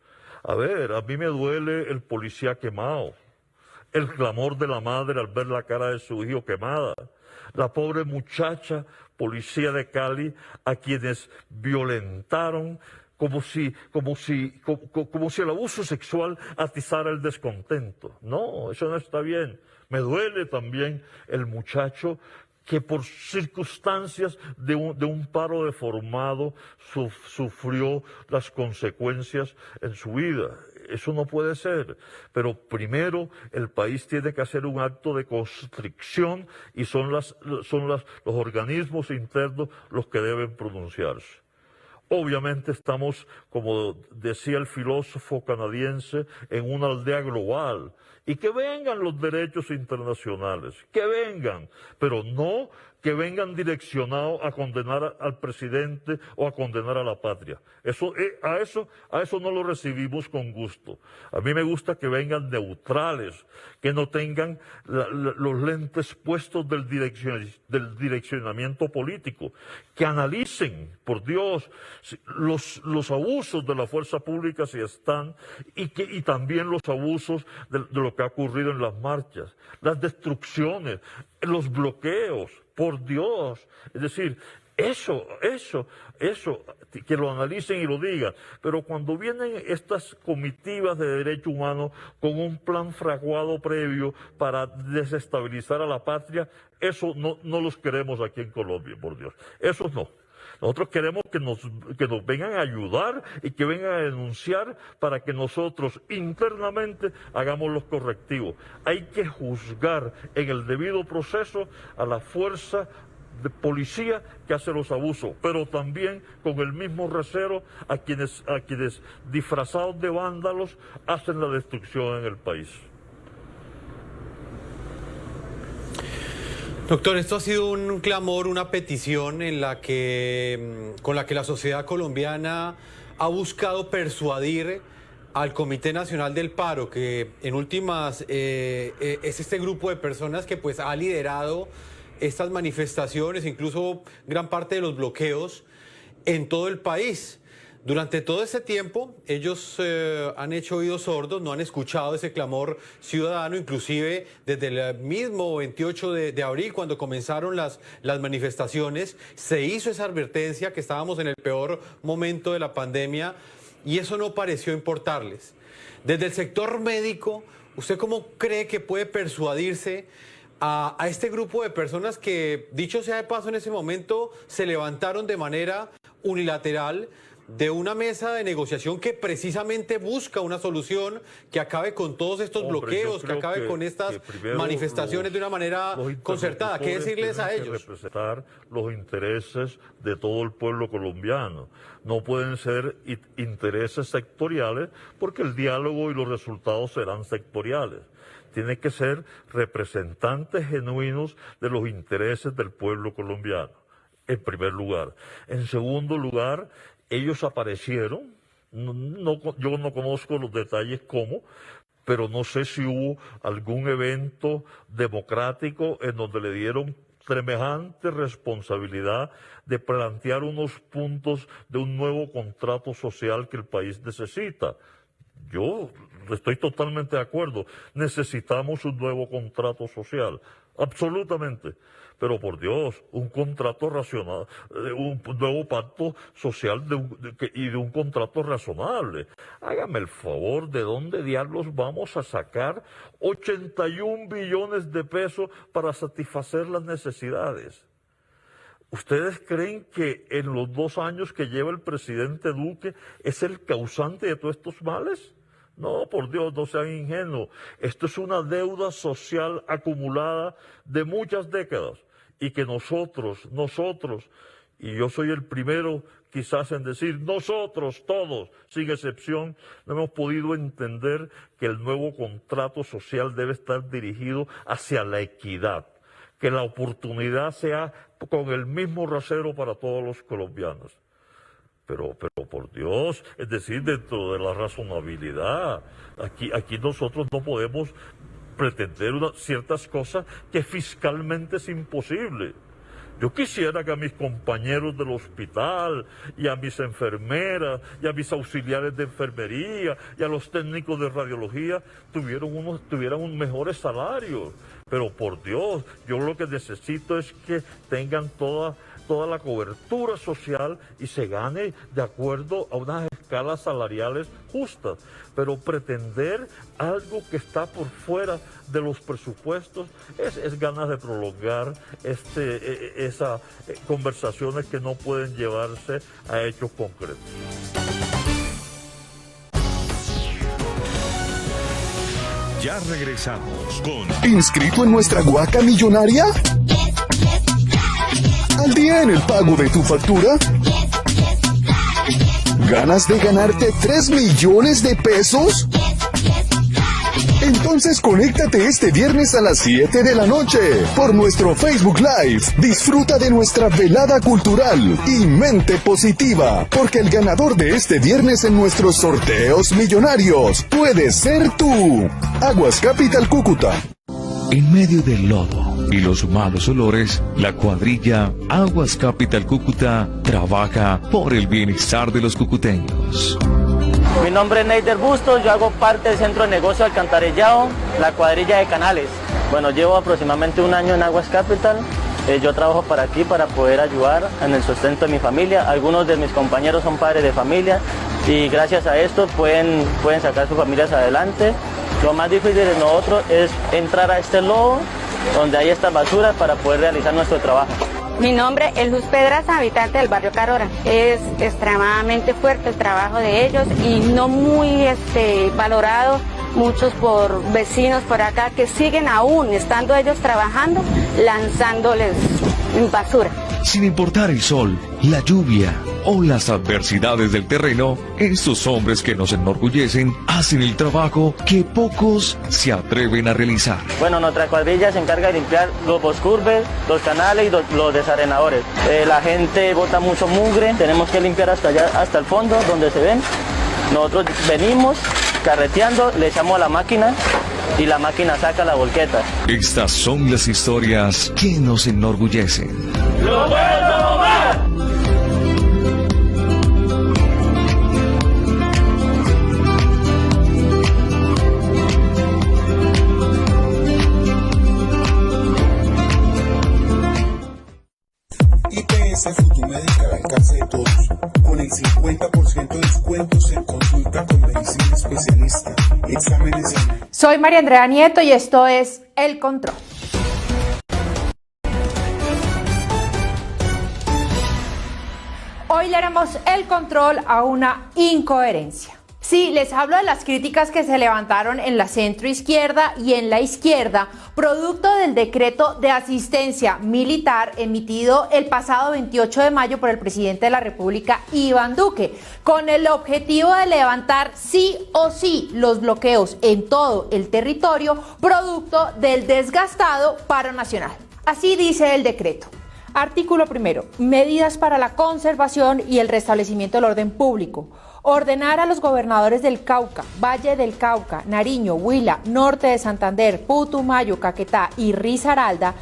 Speaker 4: A ver, a mí me duele el policía quemado, el clamor de la madre al ver la cara de su hijo quemada, la pobre muchacha policía de Cali a quienes violentaron como si el abuso sexual atizara el descontento. No, eso no está bien. Me duele también el muchacho que por circunstancias de un paro deformado sufrió las consecuencias en su vida. Eso no puede ser. Pero primero el país tiene que hacer un acto de constricción y son los organismos internos los que deben pronunciarse. Obviamente estamos, como decía el filósofo canadiense, en una aldea global. Y que vengan los derechos internacionales, que vengan, pero no que vengan direccionados a condenar al presidente o a condenar a la patria. A eso no lo recibimos con gusto. A mí me gusta que vengan neutrales, que no tengan los lentes puestos del direccionamiento político, que analicen, por Dios, los abusos de la fuerza pública si están, y también los abusos de lo que ha ocurrido en las marchas, las destrucciones, los bloqueos. Por Dios, es decir, eso, que lo analicen y lo digan. Pero cuando vienen estas comitivas de derechos humanos con un plan fraguado previo para desestabilizar a la patria, eso no los queremos aquí en Colombia, por Dios. Eso no. Nosotros queremos que nos vengan a ayudar y que vengan a denunciar para que nosotros internamente hagamos los correctivos. Hay que juzgar en el debido proceso a la fuerza de policía que hace los abusos, pero también con el mismo recelo a quienes disfrazados de vándalos hacen la destrucción en el país.
Speaker 5: Doctor, esto ha sido un clamor, una petición con la que la sociedad colombiana ha buscado persuadir al Comité Nacional del Paro, que en últimas es este grupo de personas que pues ha liderado estas manifestaciones, incluso gran parte de los bloqueos en todo el país. Durante todo este tiempo ellos han hecho oídos sordos, no han escuchado ese clamor ciudadano, inclusive desde el mismo 28 de abril, cuando comenzaron las manifestaciones, se hizo esa advertencia que estábamos en el peor momento de la pandemia y eso no pareció importarles. Desde el sector médico, ¿usted cómo cree que puede persuadirse a este grupo de personas que, dicho sea de paso, en ese momento se levantaron de manera unilateral de una mesa de negociación que precisamente busca una solución que acabe con todos estos bloqueos, que acabe con estas manifestaciones de una manera concertada? ¿Qué decirles a ellos?
Speaker 4: Representar los intereses de todo el pueblo colombiano. No pueden ser intereses sectoriales porque el diálogo y los resultados serán sectoriales. Tienen que ser representantes genuinos de los intereses del pueblo colombiano, en primer lugar. En segundo lugar, ellos aparecieron, yo no conozco los detalles cómo, pero no sé si hubo algún evento democrático en donde le dieron semejante responsabilidad de plantear unos puntos de un nuevo contrato social que el país necesita. Yo estoy totalmente de acuerdo, necesitamos un nuevo contrato social, absolutamente. Pero por Dios, un contrato racional, un nuevo pacto social y de un contrato razonable. Hágame el favor, ¿de dónde diablos vamos a sacar 81 billones de pesos para satisfacer las necesidades? ¿Ustedes creen que en los 2 años que lleva el presidente Duque es el causante de todos estos males? No, por Dios, no sean ingenuos. Esto es una deuda social acumulada de muchas décadas. Y que nosotros, y yo soy el primero quizás en decir, nosotros todos, sin excepción, no hemos podido entender que el nuevo contrato social debe estar dirigido hacia la equidad, que la oportunidad sea con el mismo rasero para todos los colombianos. Pero por Dios, es decir, dentro de la razonabilidad, aquí nosotros no podemos pretender ciertas cosas que fiscalmente es imposible. Yo quisiera que a mis compañeros del hospital y a mis enfermeras y a mis auxiliares de enfermería y a los técnicos de radiología tuvieran un mejores salarios. Pero por Dios, yo lo que necesito es que tengan toda la cobertura social y se gane de acuerdo a unas escalas salariales justas. Pero pretender algo que está por fuera de los presupuestos es ganas de prolongar esas conversaciones que no pueden llevarse a hechos concretos.
Speaker 16: Ya regresamos con...
Speaker 6: ¿Inscrito en nuestra Guaca Millonaria? ¿Al día en el pago de tu factura? ¿Ganas de ganarte 3 millones de pesos? Entonces conéctate este viernes a las 7 de la noche por nuestro Facebook Live. Disfruta de nuestra velada cultural y mente positiva, porque el ganador de este viernes en nuestros sorteos millonarios puede ser tú. Aguas Capital Cúcuta.
Speaker 7: En medio del lodo y los malos olores, la cuadrilla Aguas Capital Cúcuta trabaja por el bienestar de los cucuteños.
Speaker 8: Mi nombre es Neider Bustos, yo hago parte del Centro de Negocio Alcantarillado, la cuadrilla de Canales. Bueno, llevo aproximadamente 1 año en Aguas Capital. Yo trabajo para aquí para poder ayudar en el sustento de mi familia. Algunos de mis compañeros son padres de familia y gracias a esto pueden sacar sus familias adelante. Lo más difícil de nosotros es entrar a este lodo donde hay estas basuras para poder realizar nuestro trabajo.
Speaker 9: Mi nombre es Luz Pedraza, habitante del barrio Carora. Es extremadamente fuerte el trabajo de ellos y no muy valorado, muchos por vecinos por acá que siguen aún, estando ellos trabajando, lanzándoles basura.
Speaker 7: Sin importar el sol, la lluvia o las adversidades del terreno, estos hombres que nos enorgullecen hacen el trabajo que pocos se atreven a realizar.
Speaker 8: Bueno, nuestra cuadrilla se encarga de limpiar los boscurbes, los canales y los desarenadores. La gente bota mucho mugre, tenemos que limpiar hasta allá, hasta el fondo, donde se ven. Nosotros venimos carreteando, le echamos a la máquina y la máquina saca la volqueta.
Speaker 7: Estas son las historias que nos enorgullecen.
Speaker 1: ¡Lo puedo más!
Speaker 10: IPS Futumédica al alcance de todos, con el 50% de descuentos en consulta con medicina especialista, exámenes en...
Speaker 2: Soy María Andrea Nieto y esto es El Control. Hoy le haremos el control a una incoherencia. Sí, les hablo de las críticas que se levantaron en la centroizquierda y en la izquierda, producto del decreto de asistencia militar emitido el pasado 28 de mayo por el presidente de la República, Iván Duque, con el objetivo de levantar sí o sí los bloqueos en todo el territorio, producto del desgastado paro nacional. Así dice el decreto. Artículo primero. Medidas para la conservación y el restablecimiento del orden público. Ordenar a los gobernadores del Cauca, Valle del Cauca, Nariño, Huila, Norte de Santander, Putumayo, Caquetá y Risaralda,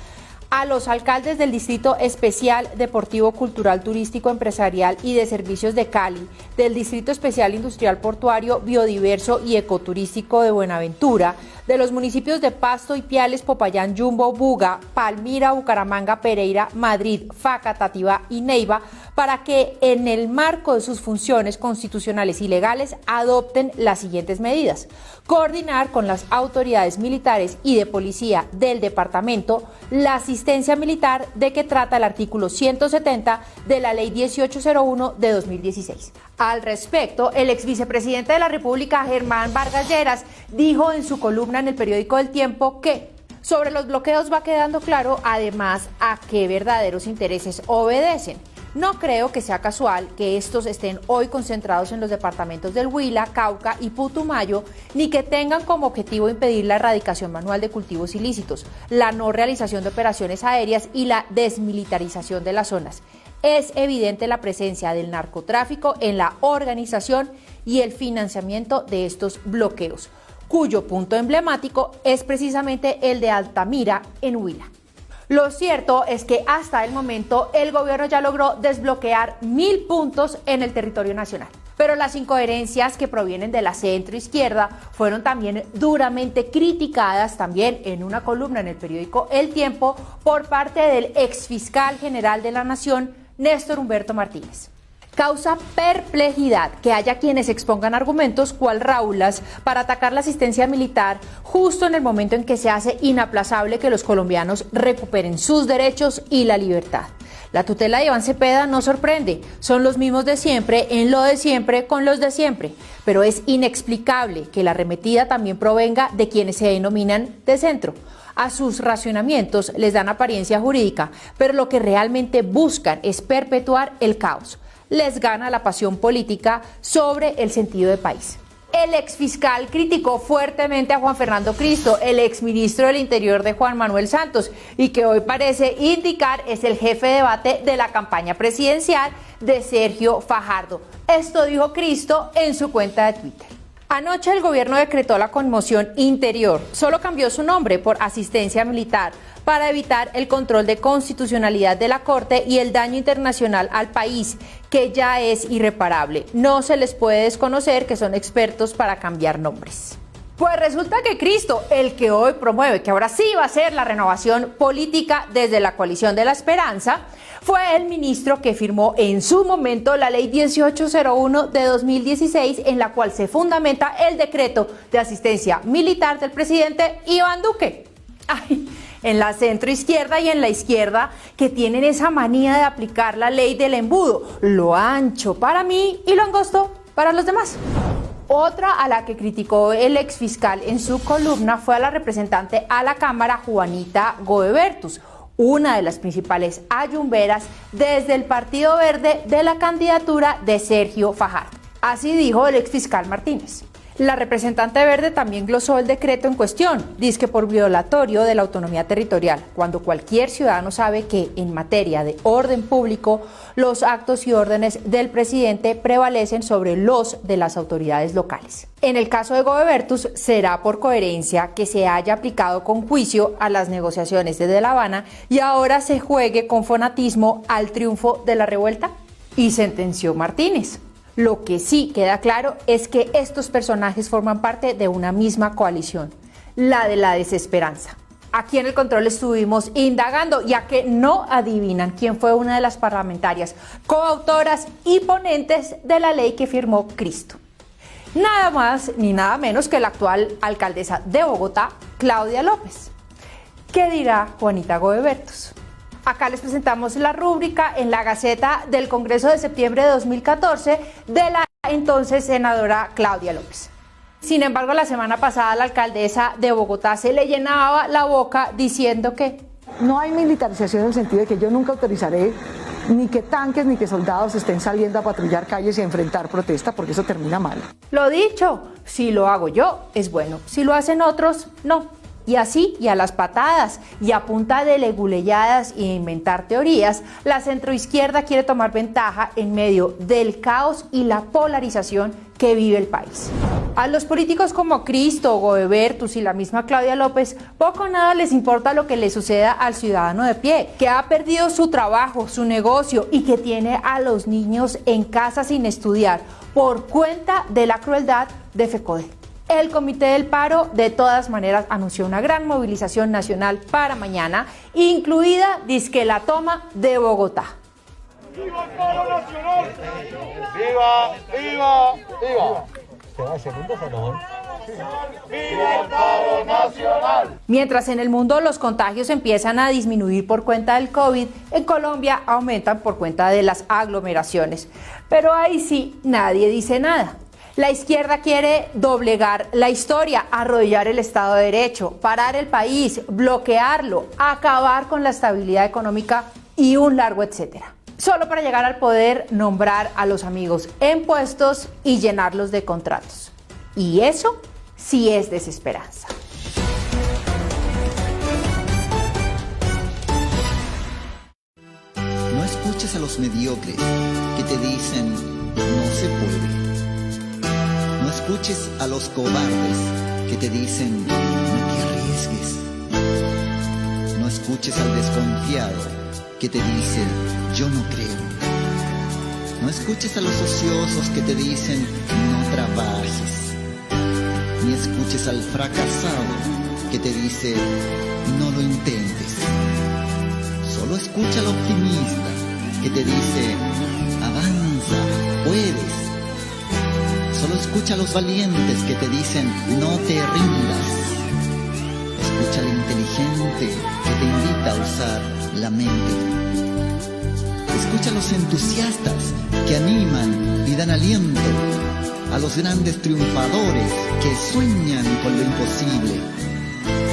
Speaker 2: a los alcaldes del Distrito Especial Deportivo, Cultural, Turístico, Empresarial y de Servicios de Cali, del Distrito Especial Industrial, Portuario, Biodiverso y Ecoturístico de Buenaventura, de los municipios de Pasto, Ipiales, Popayán, Yumbo, Buga, Palmira, Bucaramanga, Pereira, Madrid, Faca, Tativá y Neiva, para que en el marco de sus funciones constitucionales y legales adopten las siguientes medidas. Coordinar con las autoridades militares y de policía del departamento la asistencia militar de que trata el artículo 170 de la Ley 1801 de 2016. Al respecto, el exvicepresidente de la República, Germán Vargas Lleras, dijo en su columna en el periódico El Tiempo que sobre los bloqueos va quedando claro, además, a qué verdaderos intereses obedecen. No creo que sea casual que estos estén hoy concentrados en los departamentos del Huila, Cauca y Putumayo, ni que tengan como objetivo impedir la erradicación manual de cultivos ilícitos, la no realización de operaciones aéreas y la desmilitarización de las zonas. Es evidente la presencia del narcotráfico en la organización y el financiamiento de estos bloqueos, cuyo punto emblemático es precisamente el de Altamira, en Huila. Lo cierto es que hasta el momento el gobierno ya logró desbloquear 1.000 puntos en el territorio nacional. Pero las incoherencias que provienen de la centroizquierda fueron también duramente criticadas también en una columna en el periódico El Tiempo por parte del exfiscal general de la Nación, Néstor Humberto Martínez. Causa perplejidad que haya quienes expongan argumentos cual raulas para atacar la asistencia militar justo en el momento en que se hace inaplazable que los colombianos recuperen sus derechos y la libertad. La tutela de Iván Cepeda no sorprende, son los mismos de siempre, en lo de siempre, con los de siempre, pero es inexplicable que la arremetida también provenga de quienes se denominan de centro. A sus racionamientos les dan apariencia jurídica, pero lo que realmente buscan es perpetuar el caos. Les gana la pasión política sobre el sentido de país. El exfiscal criticó fuertemente a Juan Fernando Cristo, el exministro del Interior de Juan Manuel Santos, y que hoy parece indicar es el jefe de debate de la campaña presidencial de Sergio Fajardo. Esto dijo Cristo en su cuenta de Twitter. Anoche el gobierno decretó la conmoción interior, solo cambió su nombre por asistencia militar para evitar el control de constitucionalidad de la Corte y el daño internacional al país, que ya es irreparable. No se les puede desconocer que son expertos para cambiar nombres. Pues resulta que Cristo, el que hoy promueve que ahora sí va a ser la renovación política desde la coalición de la esperanza, fue el ministro que firmó en su momento la ley 1801 de 2016, en la cual se fundamenta el decreto de asistencia militar del presidente Iván Duque. Ay, en la centroizquierda y en la izquierda, que tienen esa manía de aplicar la ley del embudo, lo ancho para mí y lo angosto para los demás. Otra a la que criticó el exfiscal en su columna fue a la representante a la Cámara, Juanita Goebertus, una de las principales ayumberas desde el Partido Verde de la candidatura de Sergio Fajardo. Así dijo el exfiscal Martínez. La representante verde también glosó el decreto en cuestión, dizque por violatorio de la autonomía territorial, cuando cualquier ciudadano sabe que en materia de orden público los actos y órdenes del presidente prevalecen sobre los de las autoridades locales. En el caso de Godobertus, será por coherencia que se haya aplicado con juicio a las negociaciones desde La Habana y ahora se juegue con fanatismo al triunfo de la revuelta. Y sentenció Martínez. Lo que sí queda claro es que estos personajes forman parte de una misma coalición, la de la desesperanza. Aquí en el control estuvimos indagando, ya que no adivinan quién fue una de las parlamentarias coautoras y ponentes de la ley que firmó Cristo. Nada más ni nada menos que la actual alcaldesa de Bogotá, Claudia López. ¿Qué dirá Juanita Godobertus? Acá les presentamos la rúbrica en la Gaceta del Congreso de septiembre de 2014 de la entonces senadora Claudia López. Sin embargo, la semana pasada la alcaldesa de Bogotá se le llenaba la boca diciendo que
Speaker 11: no hay militarización en el sentido de que yo nunca autorizaré ni que tanques ni que soldados estén saliendo a patrullar calles y a enfrentar protesta, porque eso termina mal.
Speaker 2: Lo dicho, si lo hago yo es bueno, si lo hacen otros, no. Y así, y a las patadas, y a punta de leguleyadas y inventar teorías, la centroizquierda quiere tomar ventaja en medio del caos y la polarización que vive el país. A los políticos como Cristo, Godobertus y la misma Claudia López, poco o nada les importa lo que le suceda al ciudadano de pie, que ha perdido su trabajo, su negocio y que tiene a los niños en casa sin estudiar por cuenta de la crueldad de FECODE. El Comité del Paro, de todas maneras, anunció una gran movilización nacional para mañana, incluida, dizque, la toma de Bogotá.
Speaker 1: ¡Viva el paro nacional! ¡Viva, viva, viva! ¡Viva el paro nacional!
Speaker 2: Mientras en el mundo los contagios empiezan a disminuir por cuenta del COVID, en Colombia aumentan por cuenta de las aglomeraciones. Pero ahí sí, nadie dice nada. La izquierda quiere doblegar la historia, arrodillar el Estado de Derecho, parar el país, bloquearlo, acabar con la estabilidad económica y un largo etcétera. Solo para llegar al poder, nombrar a los amigos en puestos y llenarlos de contratos. Y eso sí es desesperanza.
Speaker 14: No escuches a los mediocres que te dicen no se puede. No escuches a los cobardes que te dicen no te arriesgues. No escuches al desconfiado que te dice yo no creo. No escuches a los ociosos que te dicen no trabajes. Ni escuches al fracasado que te dice no lo intentes. Solo escucha al optimista que te dice avanza, puedes. Solo escucha a los valientes que te dicen no te rindas. Escucha al inteligente que te invita a usar la mente. Escucha a los entusiastas que animan y dan aliento. A los grandes triunfadores que sueñan con lo imposible.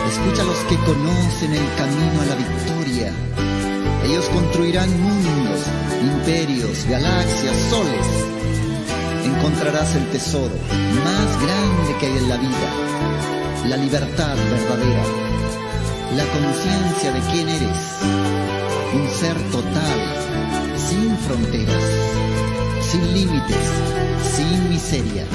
Speaker 14: Escucha a los que conocen el camino a la victoria. Ellos construirán mundos, imperios, galaxias, soles. Encontrarás el tesoro más grande que hay en la vida, la libertad verdadera, la conciencia de quién eres, un ser total, sin fronteras, sin límites, sin miseria.